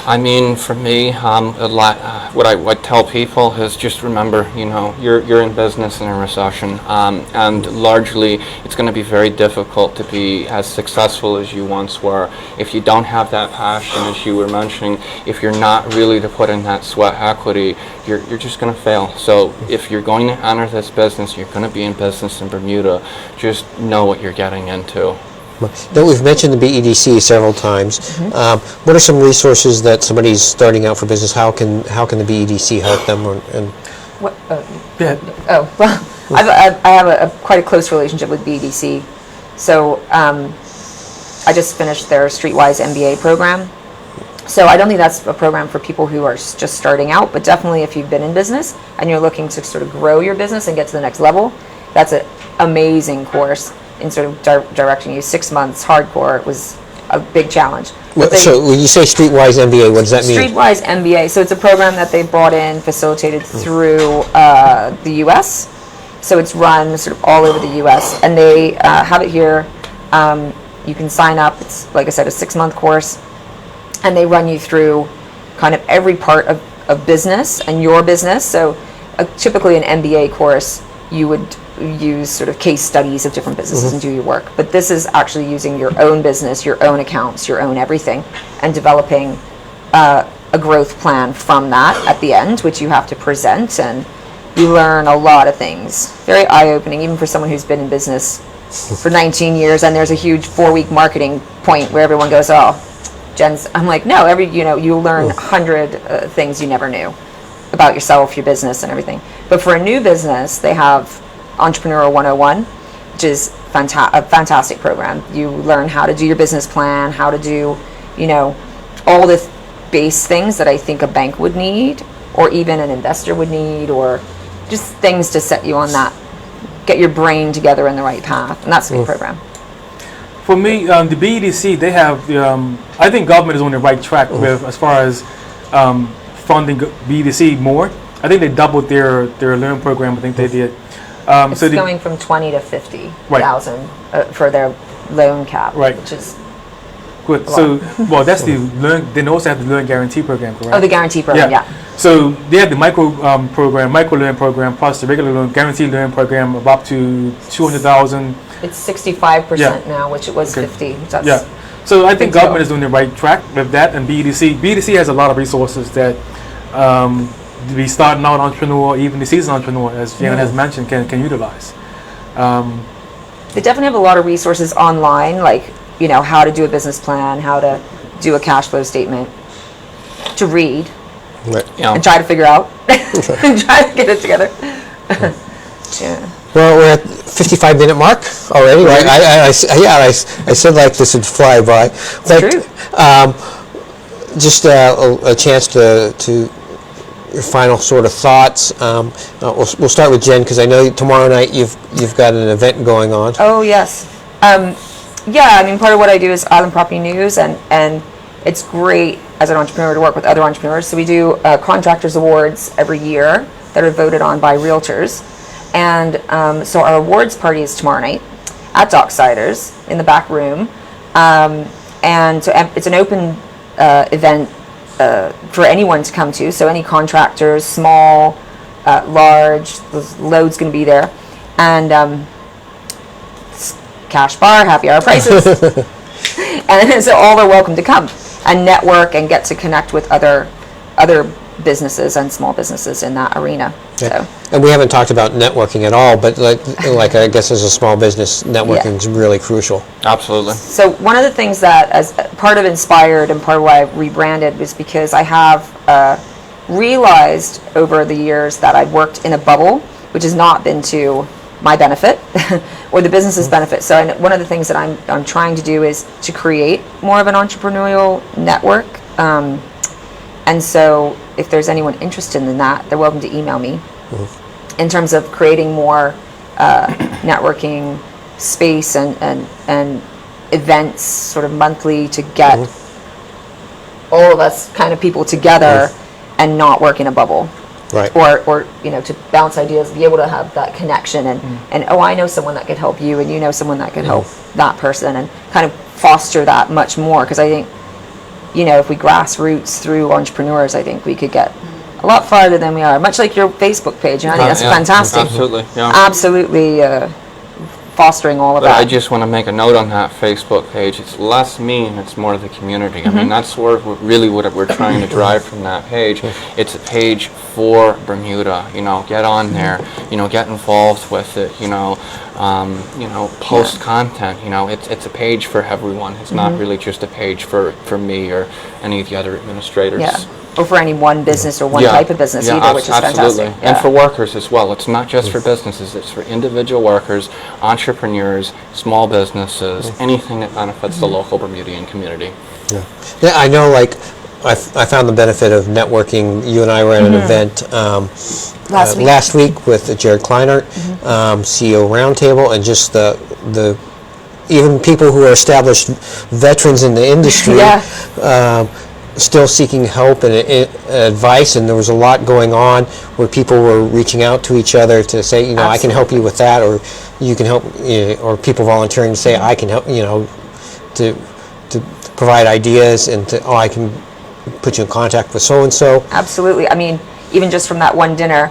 I mean, for me, a lot. What I would tell people is just remember, you're in business in a recession, and largely it's going to be very difficult to be as successful as you once were if you don't have that passion, as you were mentioning. If you're not really to put in that sweat equity, you're just going to fail. So if you're going to enter this business, you're going to be in business in Bermuda. Just know what you're getting into. Now, we've mentioned the BEDC several times. What are some resources that somebody's starting out for business? How can the BEDC help them? What, Yeah. oh, well, I have quite a close relationship with BEDC. So I just finished their Streetwise MBA program, So I don't think that's a program for people who are just starting out, but definitely if you've been in business and you're looking to sort of grow your business and get to the next level, that's an amazing course in sort of directing you. 6 months, hardcore. It was a big challenge. So when you say Streetwise MBA, what does that mean? Streetwise MBA. So it's a program that they brought in, facilitated through the U.S. So it's run sort of all over the U.S. and they have it here. You can sign up. It's, like I said, a 6-month course, and they run you through kind of every part of business and your business. So typically an MBA course, you would use sort of case studies of different businesses and do your work. But this is actually using your own business, your own accounts, your own everything, and developing a growth plan from that at the end, which you have to present, and you learn a lot of things. Very eye-opening, even for someone who's been in business for 19 years, and there's a huge 4-week marketing point where everyone goes, oh, Jen's, I'm like, no, you learn 100 things you never knew about yourself, your business, and everything. But for a new business, they have Entrepreneurial 101, which is a fantastic program. You learn how to do your business plan, how to do, all the base things that I think a bank would need, or even an investor would need, or just things to set you on that, get your brain together in the right path. And that's a good program. For me, the BEDC, they have, I think government is on the right track with as far as funding BEDC more. I think they doubled their loan program. I think they did. It's going from 20 to 50,000 for their loan cap, which is good. So, well, that's the loan. They also have the loan guarantee program, correct? Oh, the guarantee program, yeah. So they have the micro loan program, plus the regular loan guarantee loan program of up to 200,000. It's 65% now, which it was 50. That's So I think government is doing the right track with that, and BEDC. BEDC has a lot of resources that the starting out entrepreneur, even the seasoned entrepreneur, as Jan has mentioned, can utilize. They definitely have a lot of resources online, like how to do a business plan, how to do a cash flow statement, to read and try to figure out, and try to get it together. Well, we're at 55-minute mark already. Right? I said like this would fly by. True. Just a chance to your final sort of thoughts. We'll start with Jen, because I know tomorrow night you've got an event going on. Oh yes. Part of what I do is Island Property News, and it's great as an entrepreneur to work with other entrepreneurs. So we do Contractors Awards every year that are voted on by realtors. And so our awards party is tomorrow night at Docksiders in the back room. And so it's an open event for anyone to come to. So any contractors, small, large, the load's going to be there. And cash bar, happy hour prices. And so all are welcome to come and network and get to connect with other businesses and small businesses in that arena. So. And we haven't talked about networking at all, but like I guess as a small business, networking is really crucial. Absolutely. So one of the things that, as part of Inspired and part of why I rebranded, was because I have realized over the years that I've worked in a bubble, which has not been to my benefit or the business's benefit. So one of the things that I'm trying to do is to create more of an entrepreneurial network. And so if there's anyone interested in that, they're welcome to email me in terms of creating more networking space and events sort of monthly to get all of us kind of people together and not work in a bubble. Right. Or to bounce ideas, be able to have that connection and I know someone that could help you, and you know someone that could help that person, and kind of foster that much more, because I think if we grassroots through entrepreneurs, I think we could get a lot farther than we are. Much like your Facebook page, and I think that's fantastic. Absolutely, Absolutely fostering all of that. I just want to make a note on that Facebook page. It's less me and it's more the community. I mean, that's what we're trying to drive from that page. It's a page for Bermuda. Get on there. Get involved with it. Post content. It's a page for everyone. It's not really just a page for me or any of the other administrators. Yeah. Or for any one business or one type of business either, which is absolutely. fantastic. And for workers as well. It's not just for businesses, it's for individual workers, entrepreneurs, small businesses, anything that benefits the local Bermudian community. Yeah, I know, like, I found the benefit of networking. You and I were at an event last week with Jared Kleinert, CEO Roundtable, and just the even people who are established veterans in the industry still seeking help and advice, and there was a lot going on where people were reaching out to each other to say, you know, I can help you with that, or you can help, or people volunteering to say, I can help, to provide ideas, and I can put you in contact with so-and-so. Absolutely. I mean, even just from that one dinner,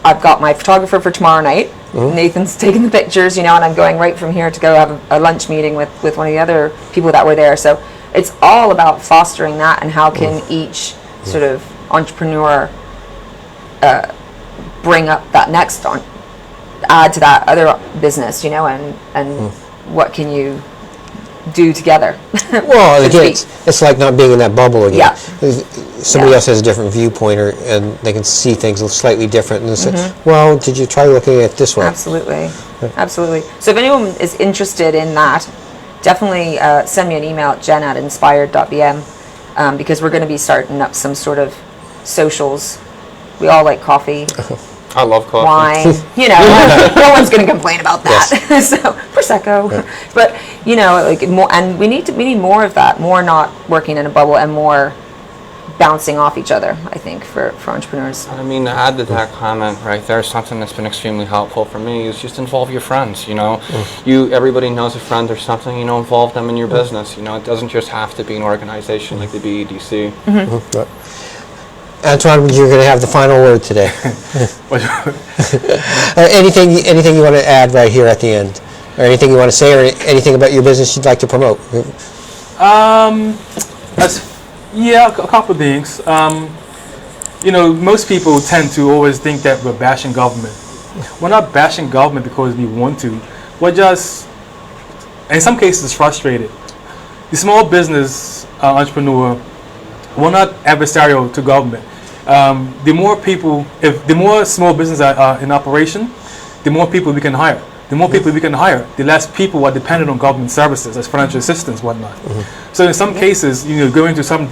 I've got my photographer for tomorrow night. Nathan's taking the pictures, and I'm going right from here to go have a lunch meeting with one of the other people that were there. So it's all about fostering that, and how can each sort of entrepreneur bring up that next add to that other business, and what can you do together? Well, again, it's like not being in that bubble again. Yeah. Somebody else has a different viewpoint, and they can see things slightly different, and they say, well, did you try looking at it this way? Absolutely. Absolutely. So if anyone is interested in that, definitely send me an email at jen@inspired.bm, because we're going to be starting up some sort of socials. We all like coffee. I love coffee. Wine, no one's going to complain about that. Yes. So Prosecco, but like more, and we need more of that. More not working in a bubble, and more bouncing off each other. I think for entrepreneurs. I mean, to add to that comment right there, something that's been extremely helpful for me is just involve your friends. Everybody knows a friend or something. Involve them in your business. It doesn't just have to be an organization like the BEDC. Antoine, you're going to have the final word today. Anything you want to add right here at the end, or anything you want to say, or anything about your business you'd like to promote? A couple of things. Most people tend to always think that we're bashing government. We're not bashing government because we want to. We're just, in some cases, frustrated. The small business entrepreneur, we're not adversarial to government. The more small businesses are in operation, the more people we can hire. The more people we can hire, the less people are dependent on government services as financial assistance, whatnot. So in some cases, go into some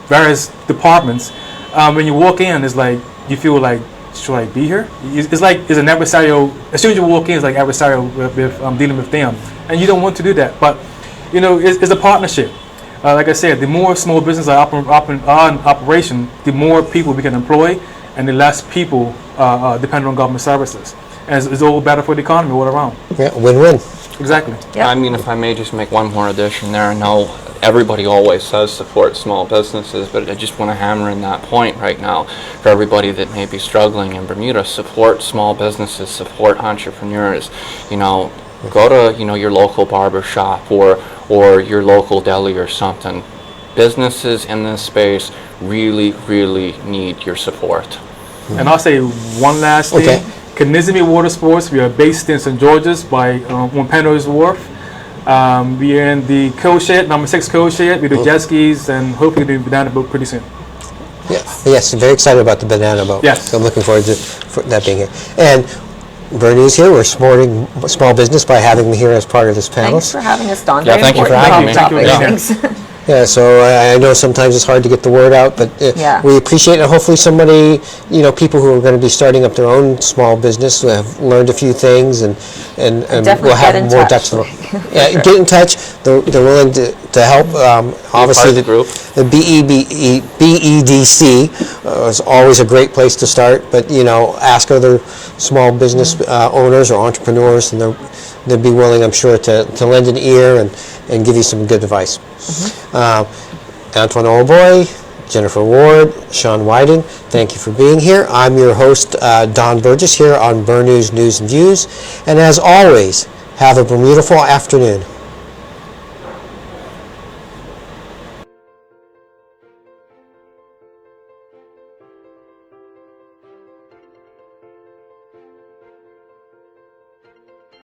various departments. When you walk in, it's like you feel like, should I be here? It's like it's an adversarial. As soon as you walk in, it's like adversarial with dealing with them, and you don't want to do that. But it's a partnership. Like I said, the more small businesses are in operation, the more people we can employ, and the less people are dependent on government services. And it's all better for the economy all around. Yeah, win-win. Exactly. Yep. I mean, if I may just make one more addition there, I know everybody always says support small businesses, but I just want to hammer in that point right now for everybody that may be struggling in Bermuda. Support small businesses, support entrepreneurs. Go to your local barber shop or your local deli or something. Businesses in this space really, really need your support. And I'll say one last thing. Okay. Kinizimi Water Sports, we are based in St. George's by on Penrose Wharf. We are in the coach shed, number 6 coach shed. We do jet skis, and hopefully do banana boat pretty soon. Yes, I'm very excited about the banana boat. Yes. So I'm looking forward to that being here. And Bernie's here. We're supporting small business by having me here as part of this panel. Thanks for having us, Don. Yeah, Very thank you for important having me. topic. Thank you. Thanks. Yeah, so I know sometimes it's hard to get the word out, but we appreciate it. Hopefully somebody, people who are going to be starting up their own small business have learned a few things, and we'll have more ducks. Get in touch. They're willing to help. Obviously, the group. The BEDC is always a great place to start, but ask other small business owners or entrepreneurs, and they'd be willing, I'm sure, to lend an ear and give you some good advice. Antoine Olboy, Jennifer Ward, Sean Whiting, thank you for being here. I'm your host, Don Burgess, here on Bernews News and Views. And as always, have a beautiful afternoon.